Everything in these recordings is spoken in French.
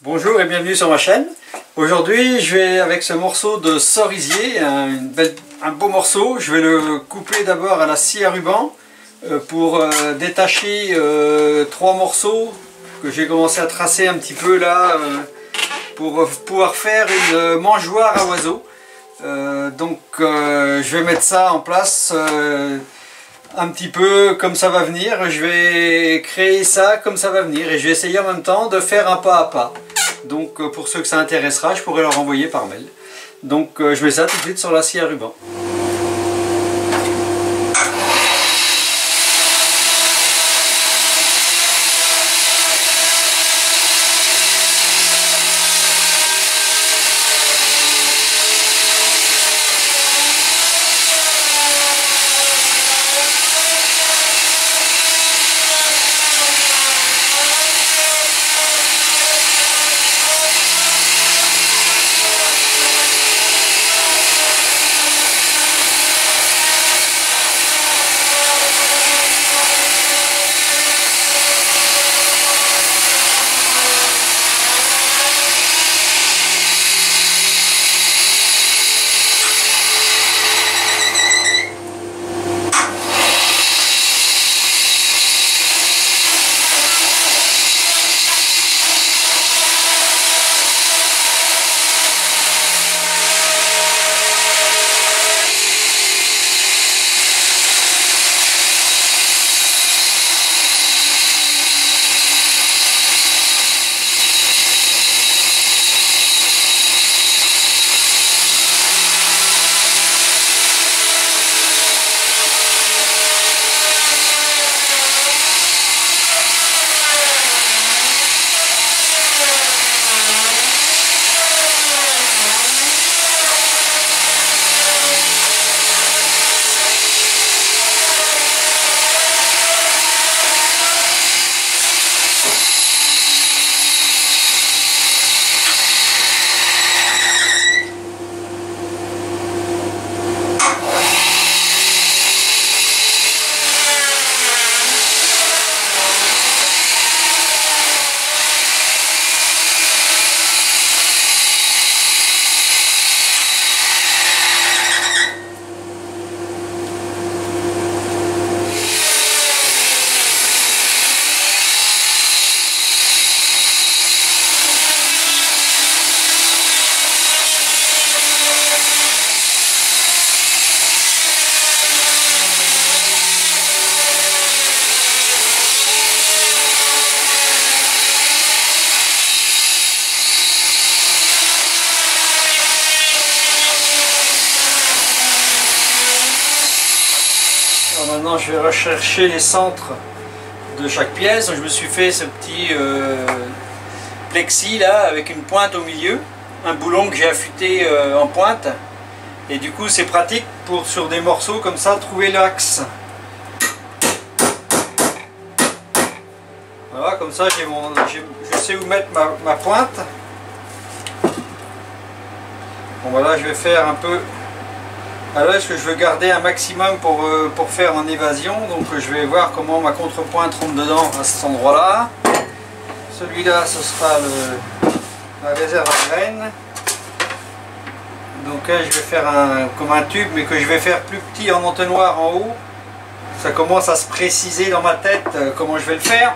Bonjour et bienvenue sur ma chaîne. Aujourd'hui je vais avec ce morceau de cerisier, un beau morceau, je vais le couper d'abord à la scie à ruban pour détacher trois morceaux que j'ai commencé à tracer un petit peu là pour pouvoir faire une mangeoire à oiseaux. Je vais mettre ça en place un petit peu comme ça va venir. Je vais créer ça comme ça va venir et je vais essayer en même temps de faire un pas à pas. Donc pour ceux que ça intéressera, je pourrais leur envoyer par mail. Donc je mets ça tout de suite sur la scie à ruban. Alors maintenant je vais rechercher les centres de chaque pièce. Donc, je me suis fait ce petit plexi là avec une pointe au milieu, un boulon que j'ai affûté en pointe, et du coup c'est pratique pour sur des morceaux comme ça trouver l'axe. Voilà, comme ça je sais où mettre ma pointe. Bon voilà, je vais faire un peu. Alors est-ce que je veux garder un maximum pour faire en évasion, donc je vais voir comment ma contrepointe rentre dedans à cet endroit là. Celui-là ce sera la réserve à graines. Donc là, je vais faire comme un tube, mais que je vais faire plus petit en entonnoir en haut. Ça commence à se préciser dans ma tête comment je vais le faire.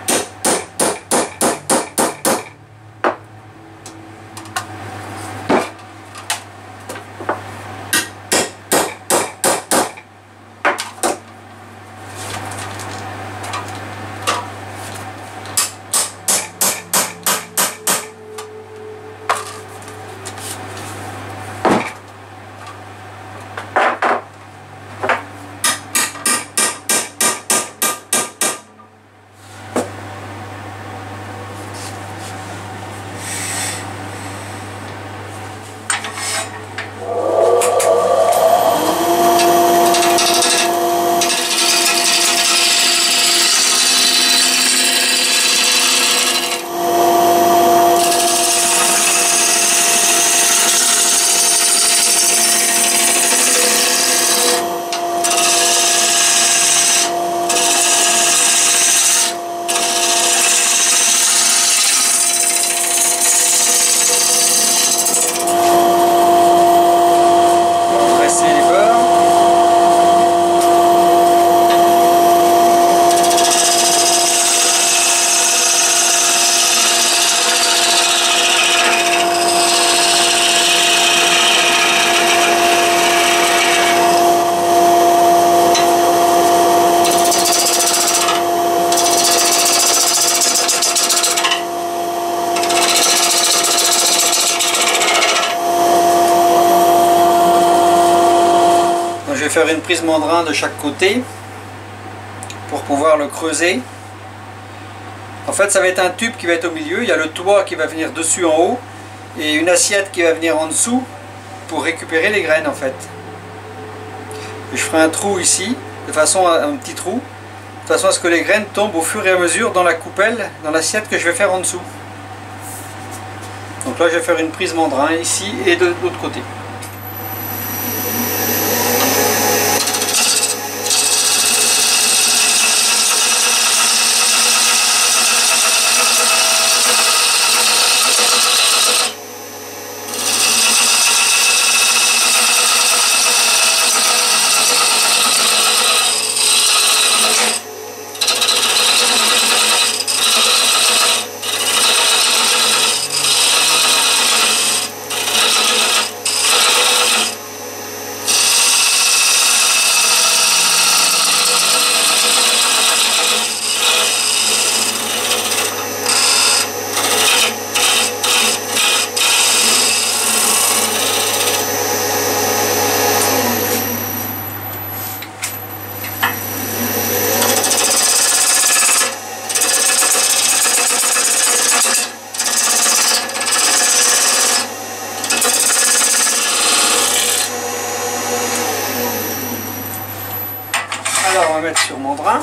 vais faire une prise mandrin de chaque côté pour pouvoir le creuser. En fait, ça va être un tube qui va être au milieu, il y a le toit qui va venir dessus en haut et une assiette qui va venir en dessous pour récupérer les graines en fait. Et je ferai un trou ici, de façon à un petit trou, de façon à ce que les graines tombent au fur et à mesure dans la coupelle, dans l'assiette que je vais faire en dessous. Donc là je vais faire une prise mandrin ici et de l'autre côté. Alors on va mettre sur mon drain.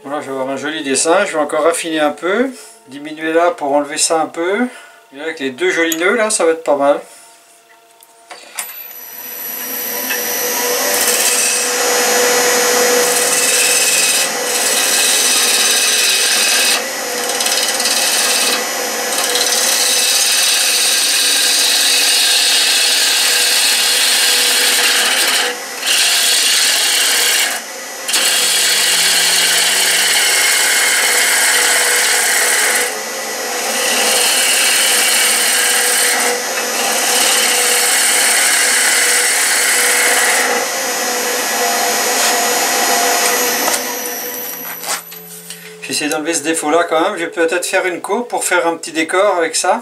Voilà, je vais avoir un joli dessin, je vais encore affiner un peu, diminuer là pour enlever ça un peu. Et là, avec les deux jolis nœuds là, ça va être pas mal. J'ai essayé d'enlever ce défaut là quand même, je vais peut-être faire une coupe pour faire un petit décor avec ça.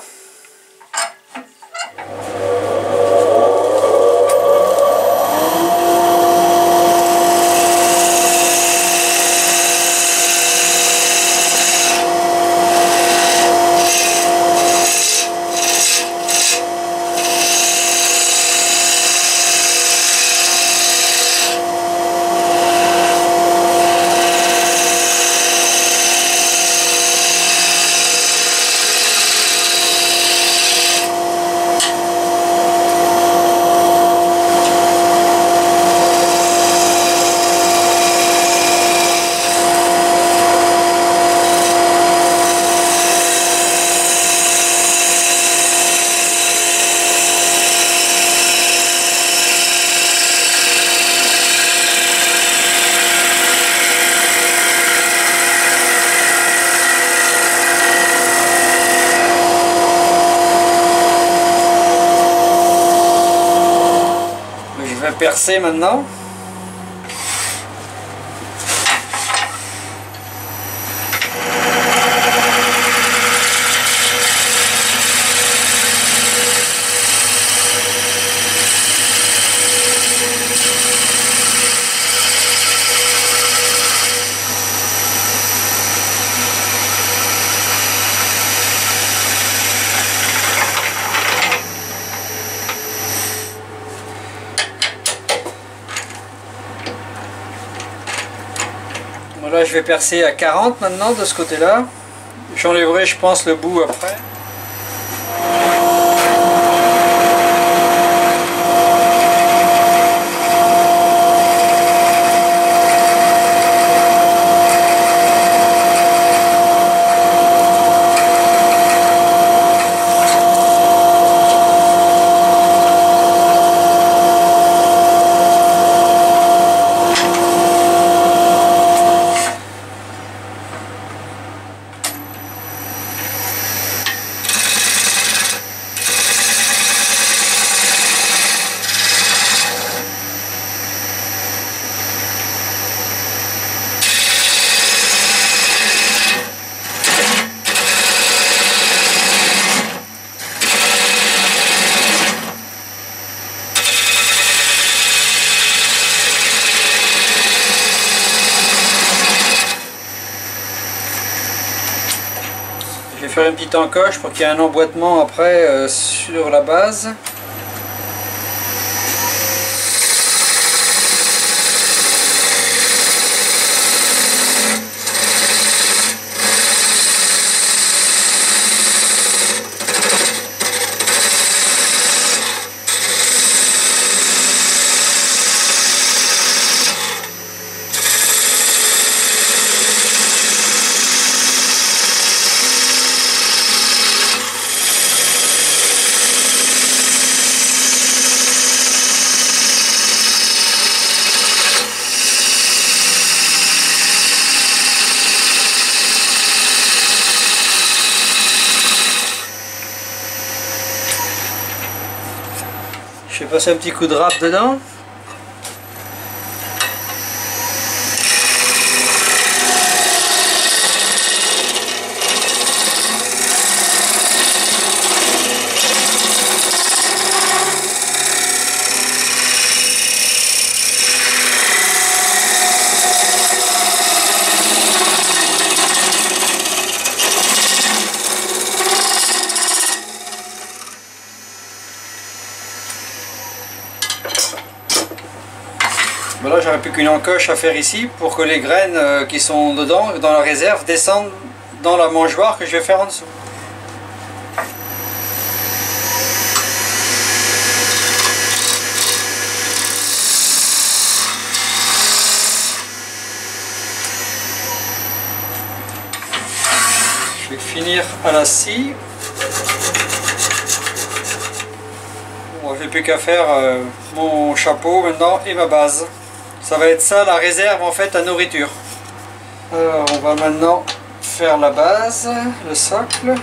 percer maintenant. Voilà, je vais percer à 40 maintenant de ce côté-là. J'enlèverai, je pense, le bout après. Je vais faire une petite encoche pour qu'il y ait un emboîtement après sur la base. Je vais passer un petit coup de râpe dedans. Voilà, j'aurais plus qu'une encoche à faire ici pour que les graines qui sont dedans, dans la réserve, descendent dans la mangeoire que je vais faire en dessous. Je vais finir à la scie. Bon, j'ai plus qu'à faire mon chapeau maintenant et ma base. Ça va être ça la réserve en fait à nourriture. Alors on va maintenant faire la base, le socle.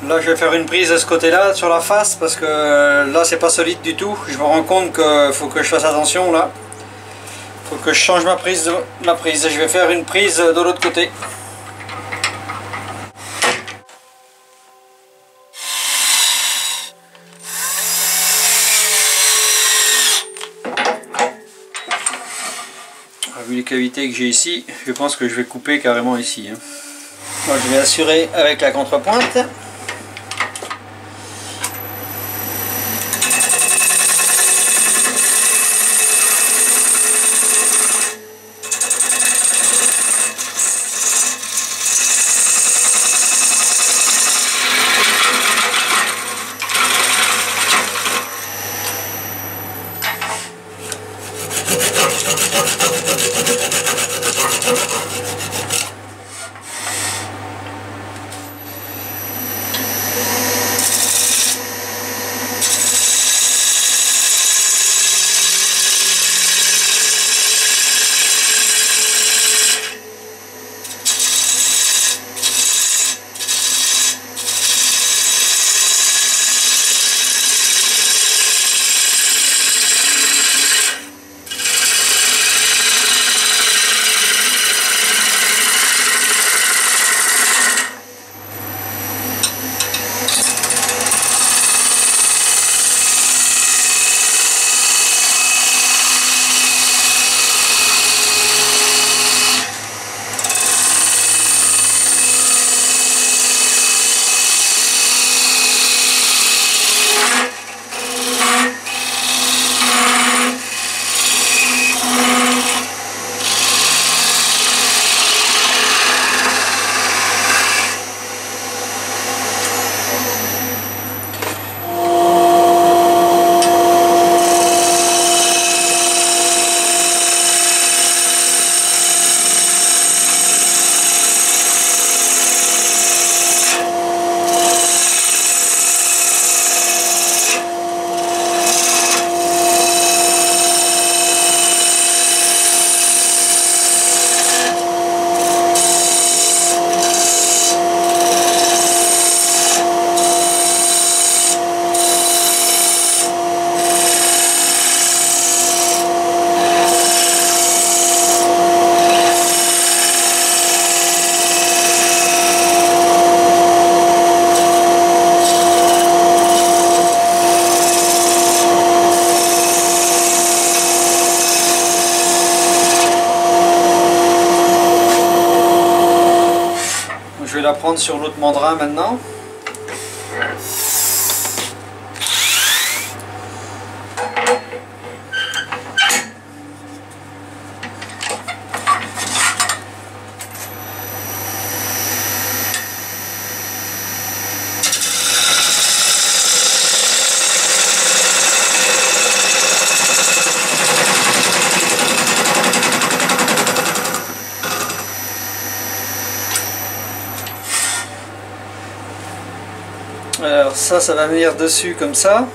Là je vais faire une prise de ce côté là sur la face parce que là c'est pas solide du tout. Je me rends compte qu'il faut que je fasse attention là. Il faut que je change ma prise. Je vais faire une prise de l'autre côté. Vu les cavités que j'ai ici, je pense que je vais couper carrément ici. Moi, je vais assurer avec la contrepointe. Je vais la prendre sur l'autre mandrin maintenant. Alors ça va venir dessus comme ça.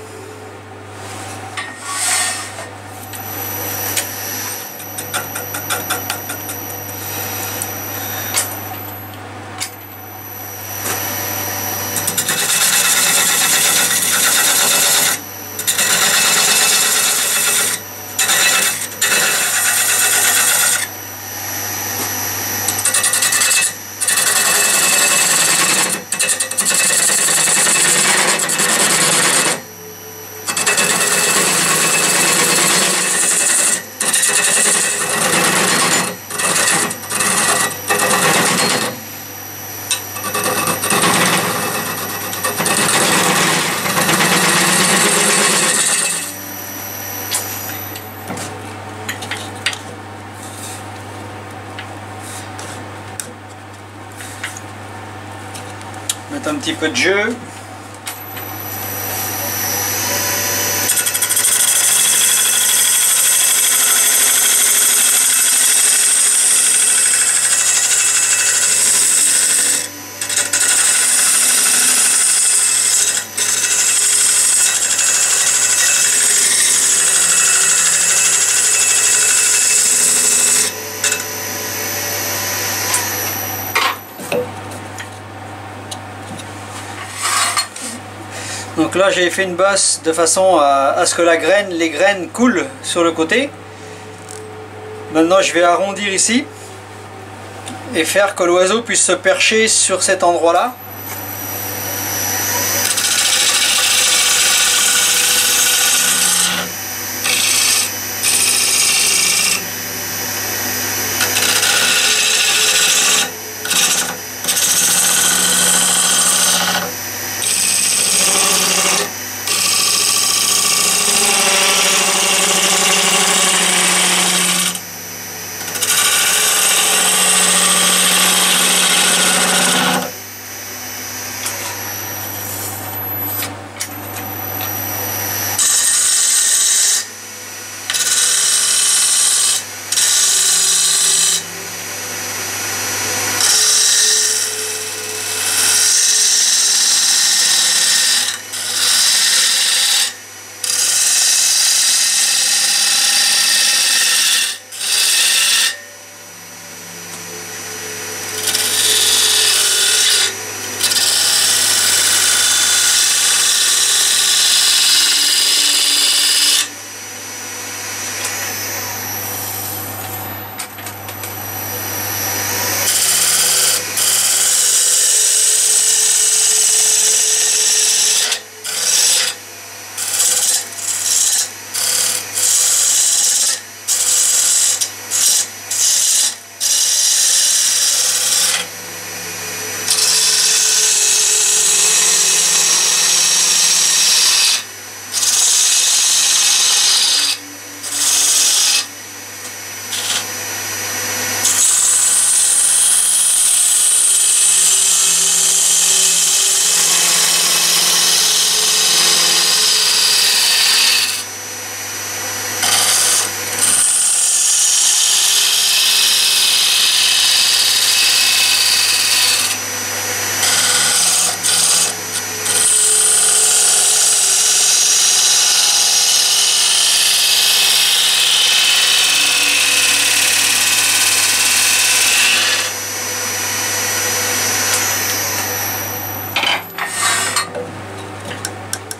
Mettre un petit peu de jeu. Donc là j'ai fait une bosse de façon à ce que les graines coulent sur le côté. Maintenant je vais arrondir ici et faire que l'oiseau puisse se percher sur cet endroit là.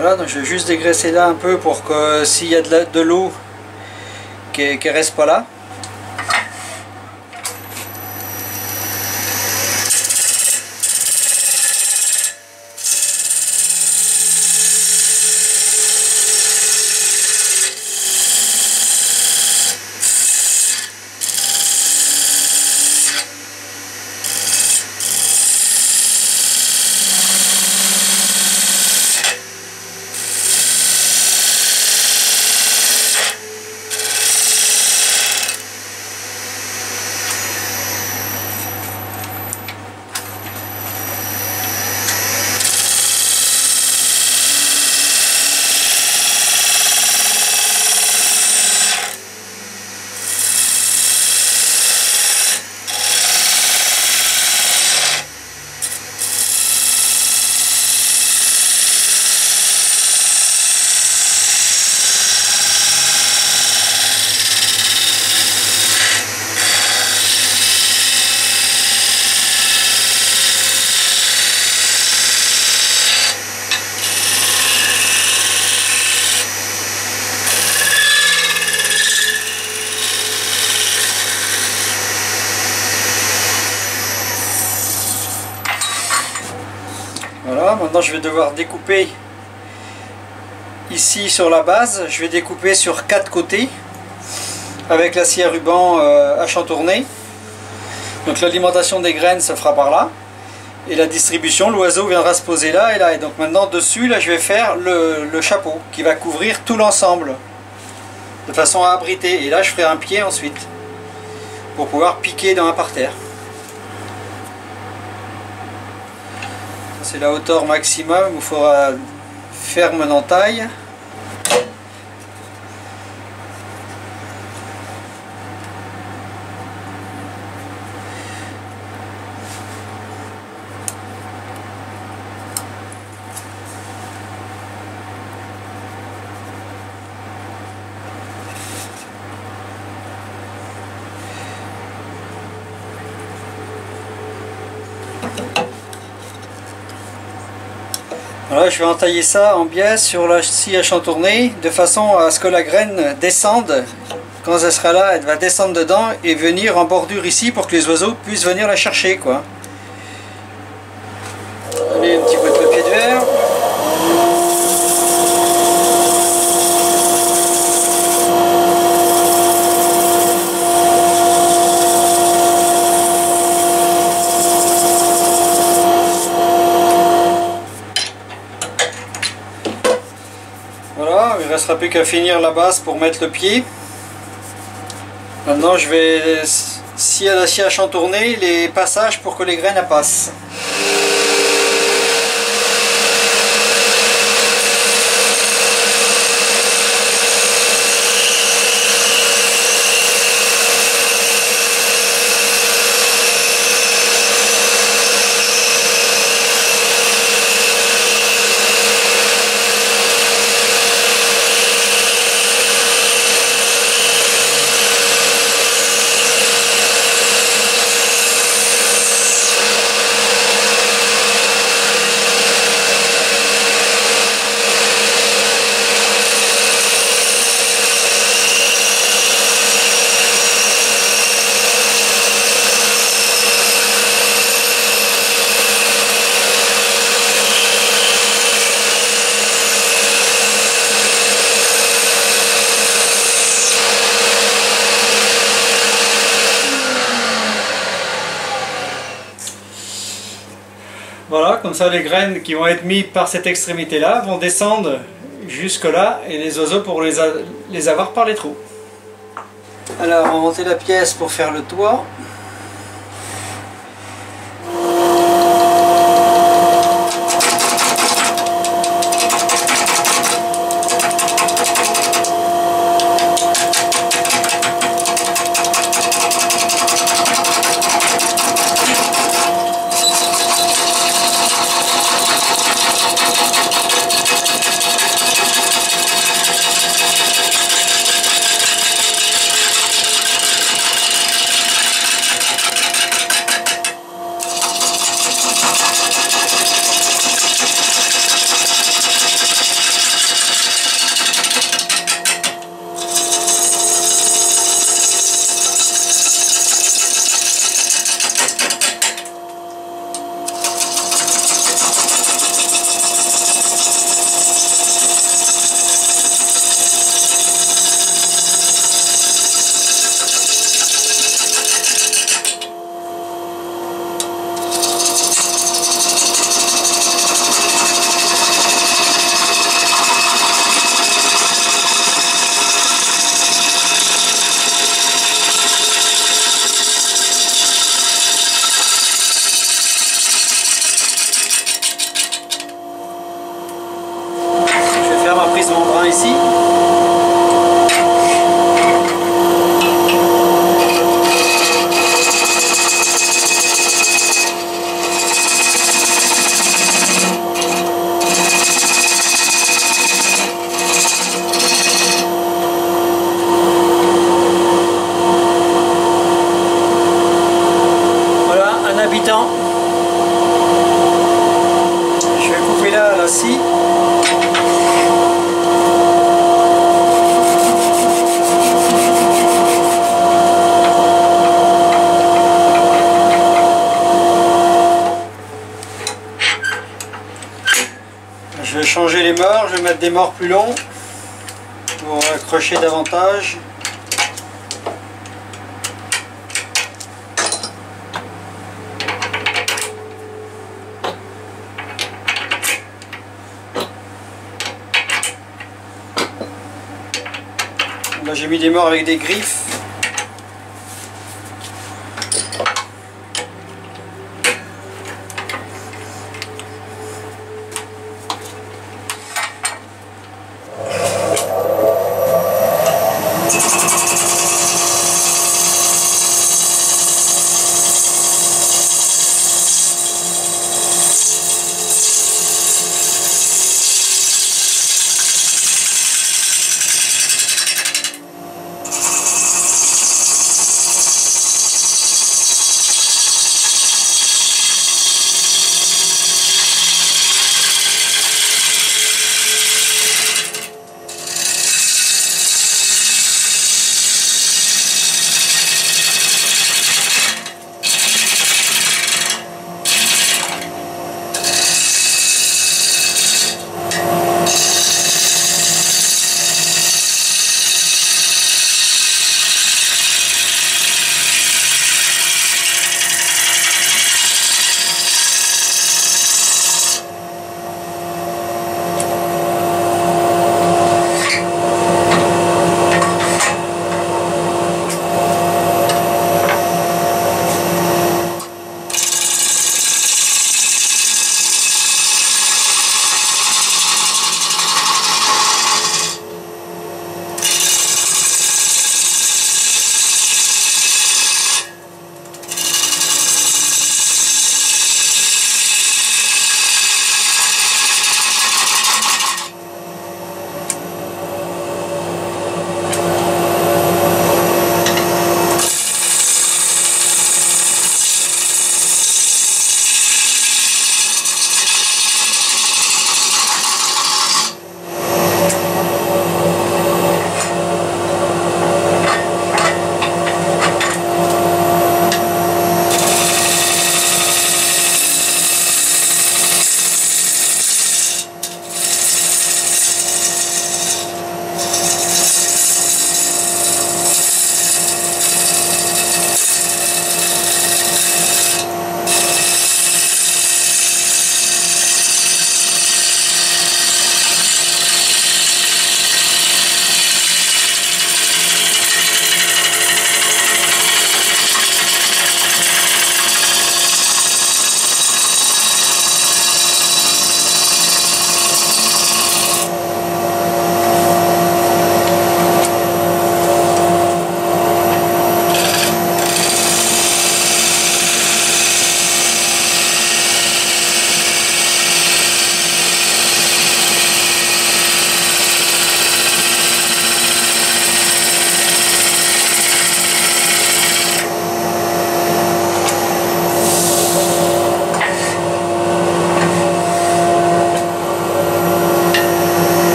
Voilà, donc je vais juste dégraisser là un peu pour que s'il y a de l'eau qui reste pas là. Voilà, maintenant je vais devoir découper ici sur la base, je vais découper sur 4 côtés avec la scie à ruban à chantourner. Donc l'alimentation des graines se fera par là et la distribution, l'oiseau viendra se poser là et là. Et donc maintenant dessus, là je vais faire le chapeau qui va couvrir tout l'ensemble de façon à abriter. Et là je ferai un pied ensuite pour pouvoir piquer dans un parterre. C'est la hauteur maximum où il faudra faire mon entaille. Voilà, je vais entailler ça en biais sur la scie à chantourner de façon à ce que la graine descende. Quand elle sera là, elle va descendre dedans et venir en bordure ici pour que les oiseaux puissent venir la chercher, quoi. Allez, un petit peu de papier de verre. Voilà, il ne restera plus qu'à finir la base pour mettre le pied. Maintenant je vais scier à la scie à chantourner les passages pour que les graines passent. Voilà, comme ça les graines qui vont être mises par cette extrémité là vont descendre jusque là et les oiseaux pourront les avoir par les trous. Alors on va monter la pièce pour faire le toit. Mon brin ici. Voilà un habitant. Je vais couper là la scie. Je vais changer les morts, je vais mettre des morts plus longs pour accrocher davantage. Là j'ai mis des morts avec des griffes.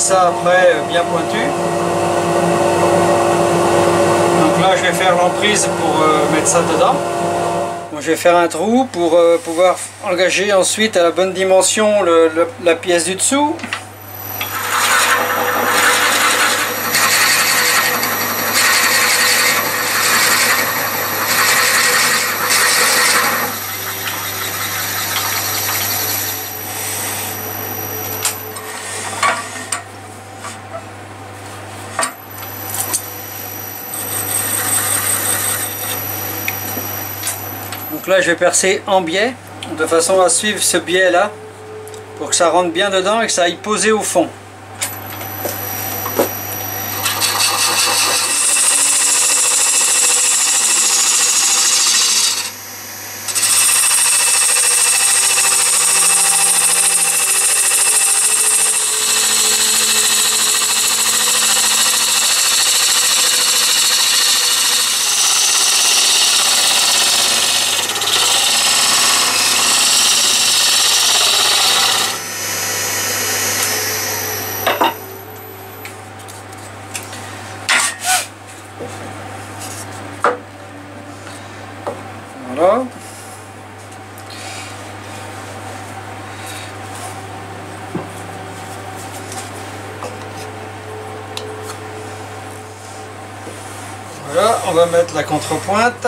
ça après bien pointu. Donc là je vais faire l'emprise pour mettre ça dedans. Bon, je vais faire un trou pour pouvoir engager ensuite à la bonne dimension la pièce du dessous. Donc là je vais percer en biais de façon à suivre ce biais là pour que ça rentre bien dedans et que ça aille poser au fond. Voilà. Voilà, on va mettre la contrepointe.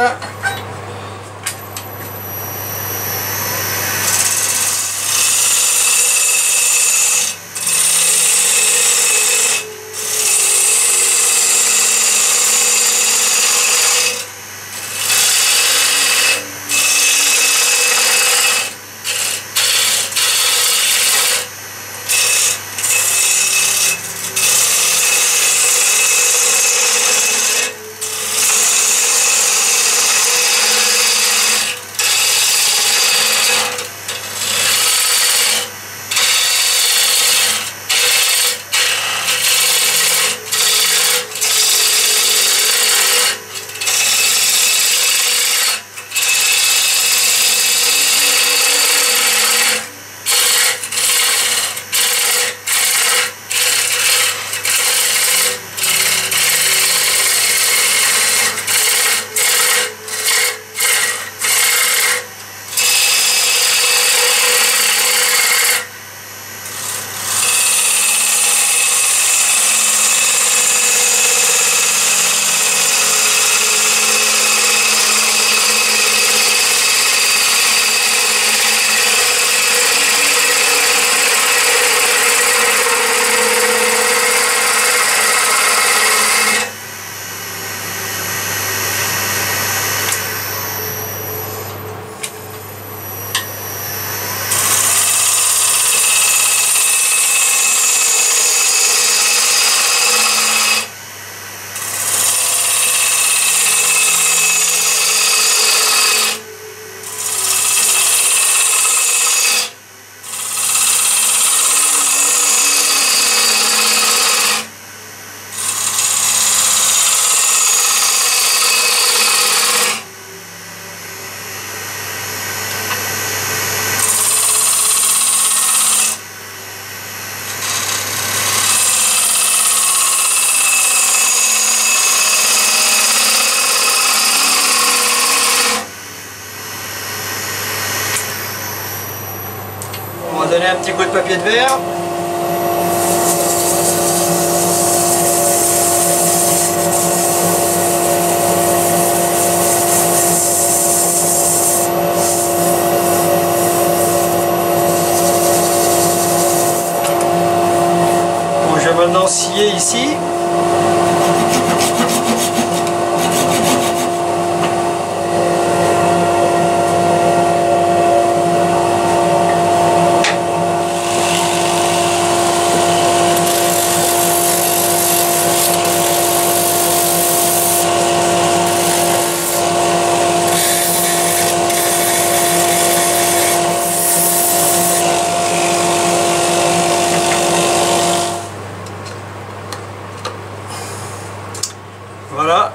On va donner un petit coup de papier de verre. Bon, je vais maintenant scier ici. Voilà,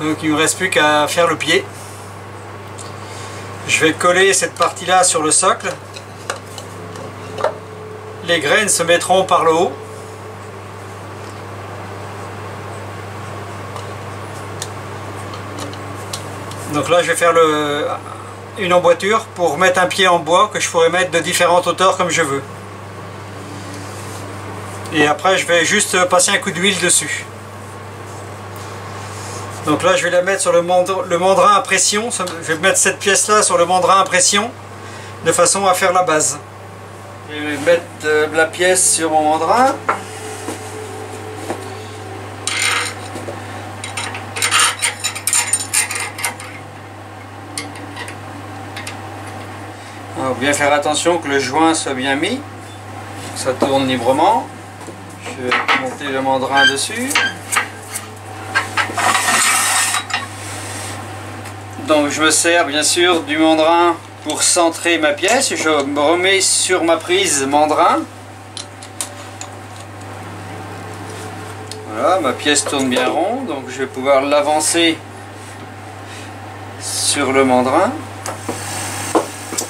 donc il ne me reste plus qu'à faire le pied. Je vais coller cette partie-là sur le socle. Les graines se mettront par le haut. Donc là je vais faire une emboîture pour mettre un pied en bois que je pourrais mettre de différentes hauteurs comme je veux. Et après je vais juste passer un coup d'huile dessus. Donc là je vais la mettre sur le mandrin à pression. Je vais mettre cette pièce là sur le mandrin à pression de façon à faire la base. Je vais mettre la pièce sur mon mandrin. Alors, bien faire attention que le joint soit bien mis, que ça tourne librement. Je vais monter le mandrin dessus. Donc je me sers bien sûr du mandrin pour centrer ma pièce. Je me remets sur ma prise mandrin. Voilà, ma pièce tourne bien rond, donc je vais pouvoir l'avancer sur le mandrin.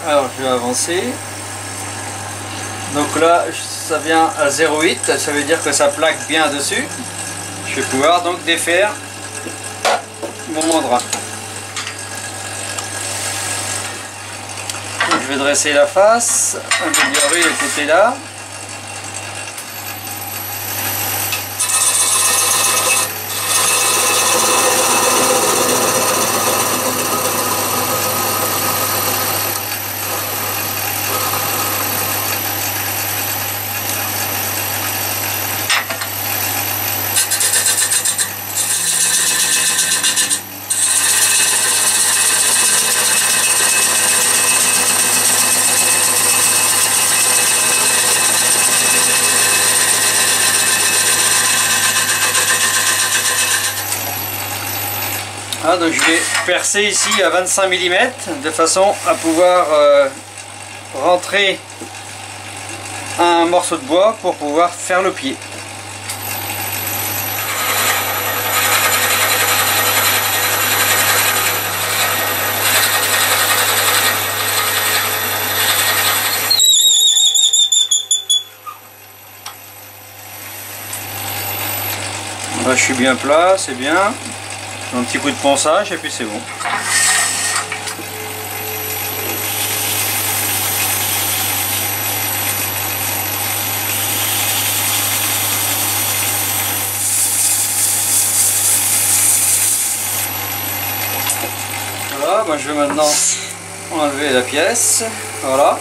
Alors je vais avancer. Donc là ça vient à 0,8, ça veut dire que ça plaque bien dessus. Je vais pouvoir donc défaire mon mandrin. Donc, je vais dresser la face, améliorer le côté là. Ah, donc je vais percer ici à 25 mm de façon à pouvoir rentrer un morceau de bois pour pouvoir faire le pied. Là, je suis bien plat, c'est bien. Un petit coup de ponçage et puis c'est bon. Voilà, moi je vais maintenant enlever la pièce. Voilà.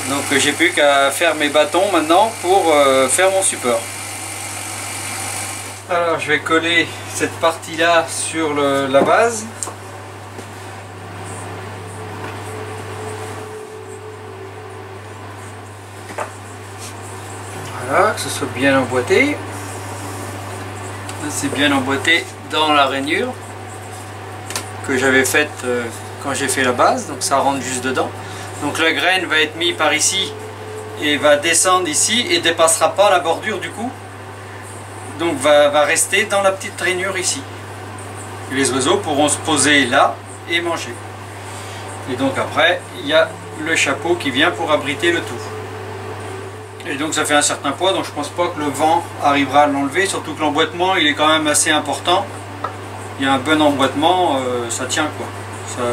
Donc j'ai plus qu'à faire mes bâtons maintenant pour faire mon support. Alors je vais coller cette partie là sur la base. Voilà, que ce soit bien emboîté. C'est bien emboîté dans la rainure que j'avais faite quand j'ai fait la base, donc ça rentre juste dedans. Donc la graine va être mise par ici et va descendre ici et dépassera pas la bordure du coup. Donc va rester dans la petite rainure ici. Et les oiseaux pourront se poser là et manger. Et donc après, il y a le chapeau qui vient pour abriter le tout. Et donc ça fait un certain poids, donc je pense pas que le vent arrivera à l'enlever, surtout que l'emboîtement il est quand même assez important. Il y a un bon emboîtement, ça tient quoi.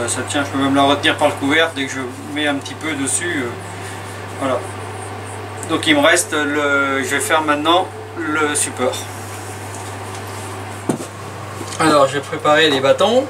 Ça tient, je peux même la retenir par le couvert dès que je mets un petit peu dessus. Voilà. Donc il me reste je vais faire maintenant le support. Alors je vais préparer les bâtons.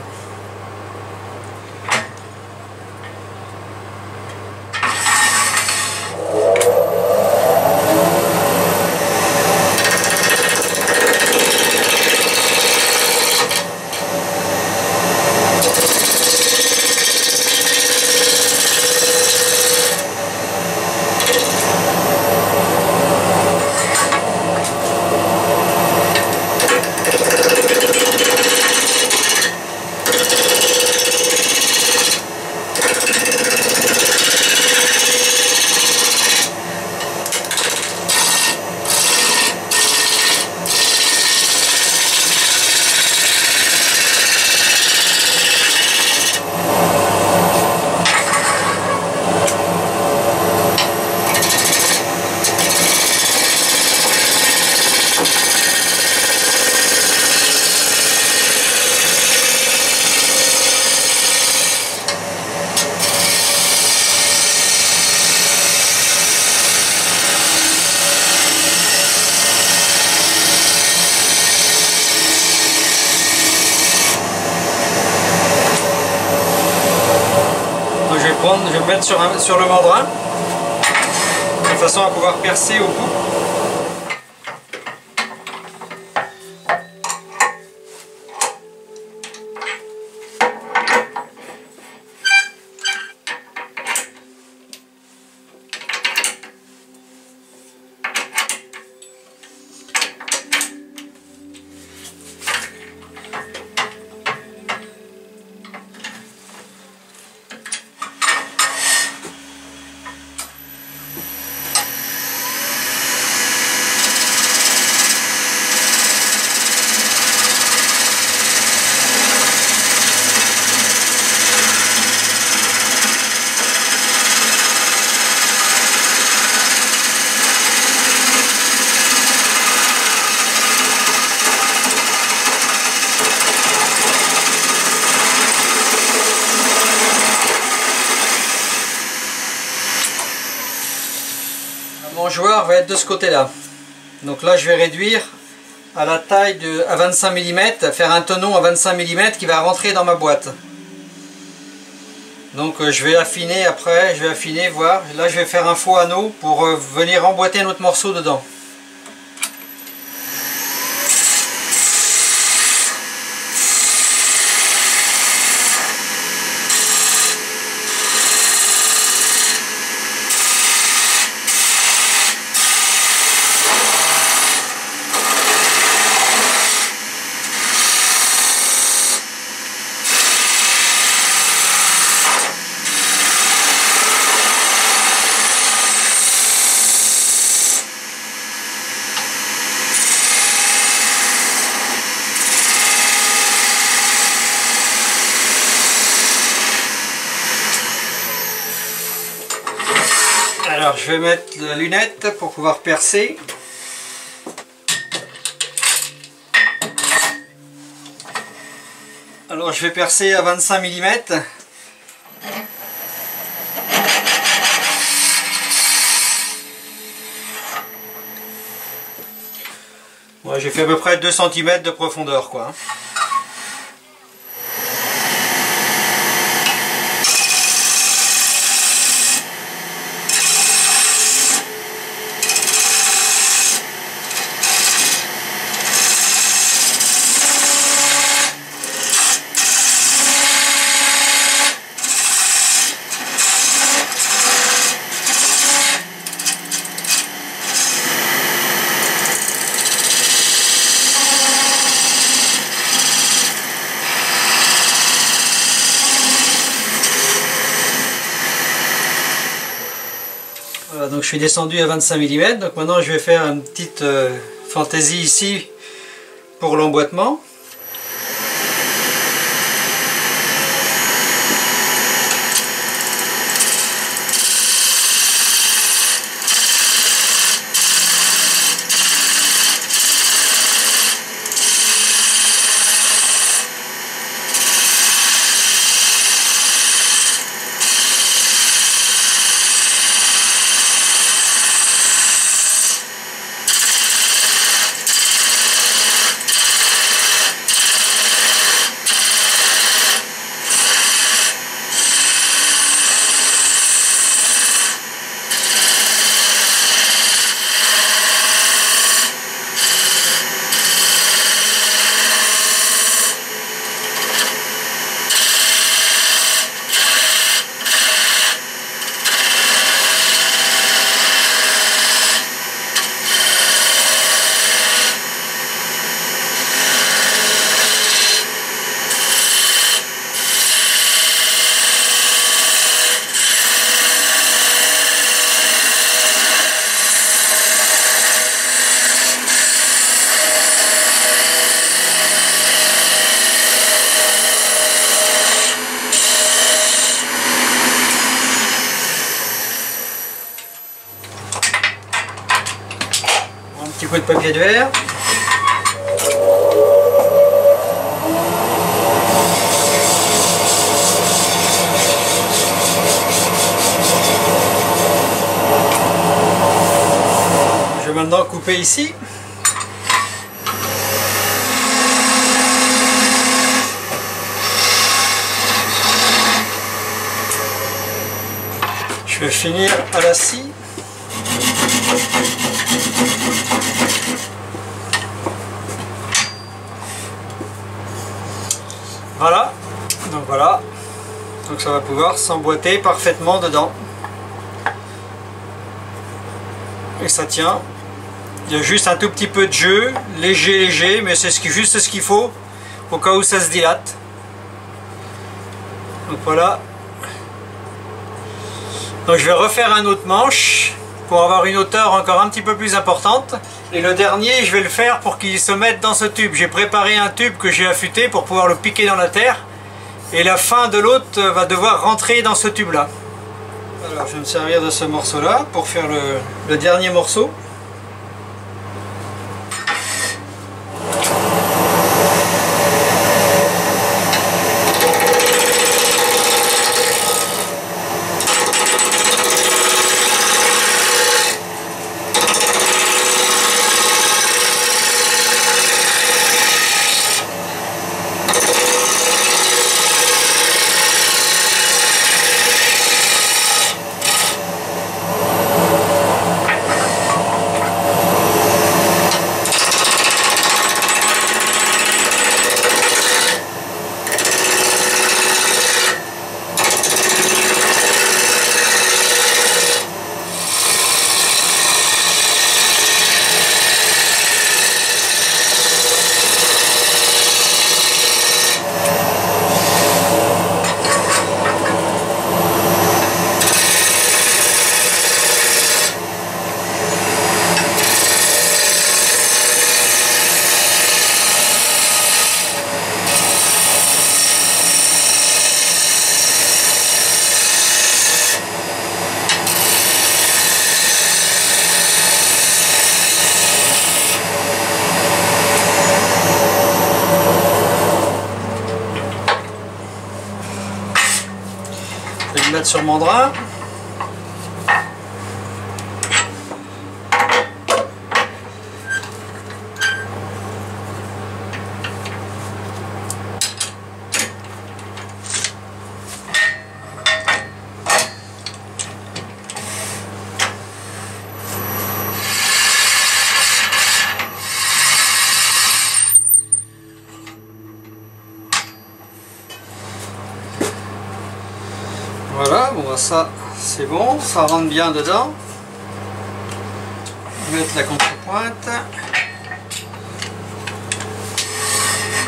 je vais me mettre sur le mandrin, de façon à pouvoir percer au bout. Mon joueur va être de ce côté là, donc là je vais réduire à la taille à 25 mm, faire un tenon à 25 mm qui va rentrer dans ma boîte. Donc je vais affiner après, voir, là je vais faire un faux anneau pour venir emboîter un autre morceau dedans. Alors je vais mettre la lunette pour pouvoir percer. Alors je vais percer à 25 mm. Moi j'ai fait à peu près 2 cm de profondeur quoi. Voilà, donc je suis descendu à 25 mm, donc maintenant je vais faire une petite fantaisie ici pour l'emboîtement. Petit coup de papier de verre. Je vais maintenant couper ici. Je vais finir à la scie. Voilà, donc ça va pouvoir s'emboîter parfaitement dedans. Et ça tient. Il y a juste un tout petit peu de jeu, léger, mais c'est juste ce qu'il faut au cas où ça se dilate. Donc voilà. Donc je vais refaire un autre manche pour avoir une hauteur encore un petit peu plus importante. Et le dernier, je vais le faire pour qu'il se mette dans ce tube. J'ai préparé un tube que j'ai affûté pour pouvoir le piquer dans la terre. Et la fin de l'autre va devoir rentrer dans ce tube là. Alors je vais me servir de ce morceau là pour faire le dernier morceau. Je vais le mettre sur mon drap. Voilà, bon bah ça c'est bon, ça rentre bien dedans. Mettre la contrepointe.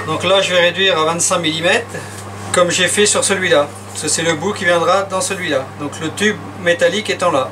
Donc là je vais réduire à 25 mm comme j'ai fait sur celui-là. Parce que c'est le bout qui viendra dans celui-là. Donc le tube métallique étant là.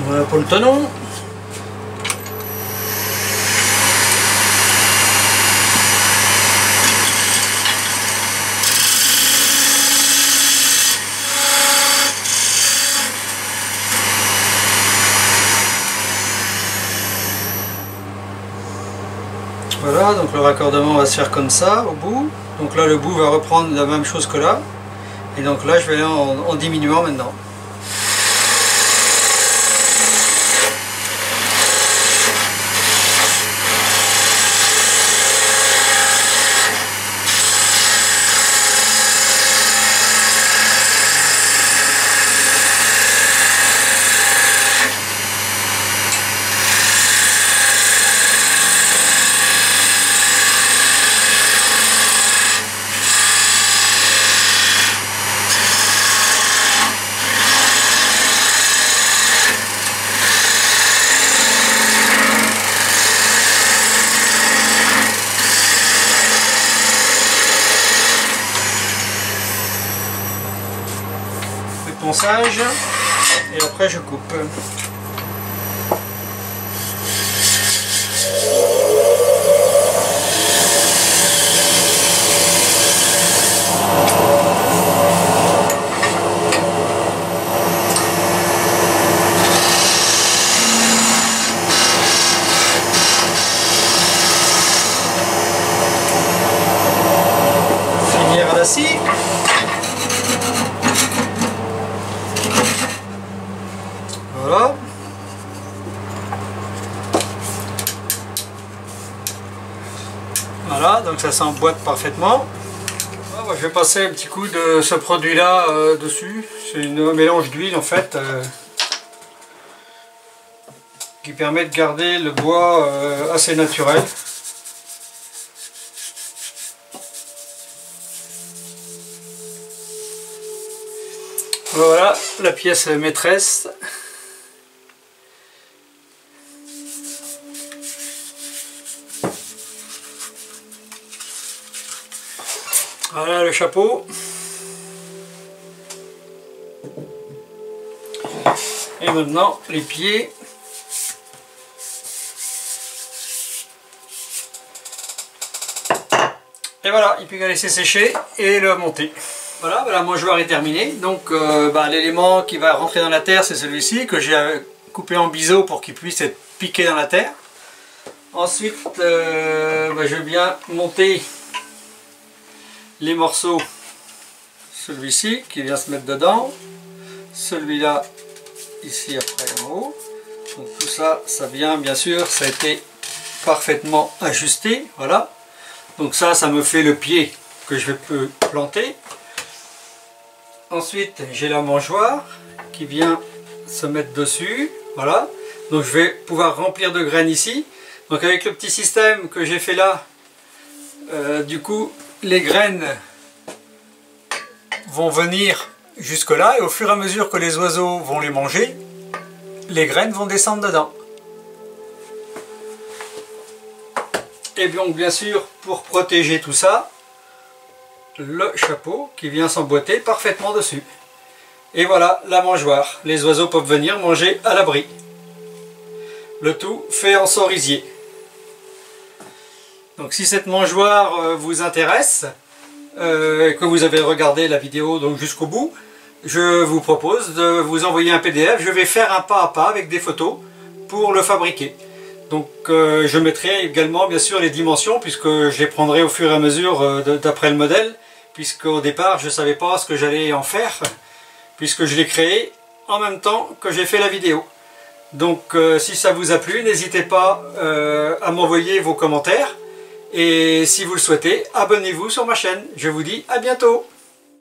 Voilà pour le tenon. Voilà, donc le raccordement va se faire comme ça au bout. Donc là le bout va reprendre la même chose que là. Et donc là je vais aller en diminuant maintenant. ponçage et après je coupe. Finir à la scie. Voilà. Voilà, donc ça s'emboîte parfaitement. Voilà, je vais passer un petit coup de ce produit là dessus. C'est un mélange d'huile en fait qui permet de garder le bois assez naturel. Voilà la pièce maîtresse. Voilà le chapeau. Et maintenant les pieds. Et voilà, il peut qu'à laisser sécher et le monter. Voilà, la mangeoire est terminée. Donc l'élément qui va rentrer dans la terre, c'est celui-ci que j'ai coupé en biseau pour qu'il puisse être piqué dans la terre. Ensuite, je viens monter les morceaux. Celui-ci qui vient se mettre dedans. Celui-là, ici après en haut. Donc tout ça, ça vient bien sûr, ça a été parfaitement ajusté. Voilà. Donc ça me fait le pied que je peux planter. Ensuite, j'ai la mangeoire qui vient se mettre dessus. Voilà. Donc je vais pouvoir remplir de graines ici. Donc avec le petit système que j'ai fait là, du coup, les graines vont venir jusque là. Et au fur et à mesure que les oiseaux vont les manger, les graines vont descendre dedans. Et donc bien sûr, pour protéger tout ça, le chapeau qui vient s'emboîter parfaitement dessus. Et voilà la mangeoire. Les oiseaux peuvent venir manger à l'abri. Le tout fait en cerisier. Donc si cette mangeoire vous intéresse, et que vous avez regardé la vidéo donc jusqu'au bout, je vous propose de vous envoyer un PDF. Je vais faire un pas à pas avec des photos pour le fabriquer. Donc je mettrai également bien sûr les dimensions puisque je les prendrai au fur et à mesure d'après le modèle, puisque au départ je ne savais pas ce que j'allais en faire, puisque je l'ai créé en même temps que j'ai fait la vidéo. Donc si ça vous a plu, n'hésitez pas à m'envoyer vos commentaires et si vous le souhaitez, abonnez-vous sur ma chaîne. Je vous dis à bientôt.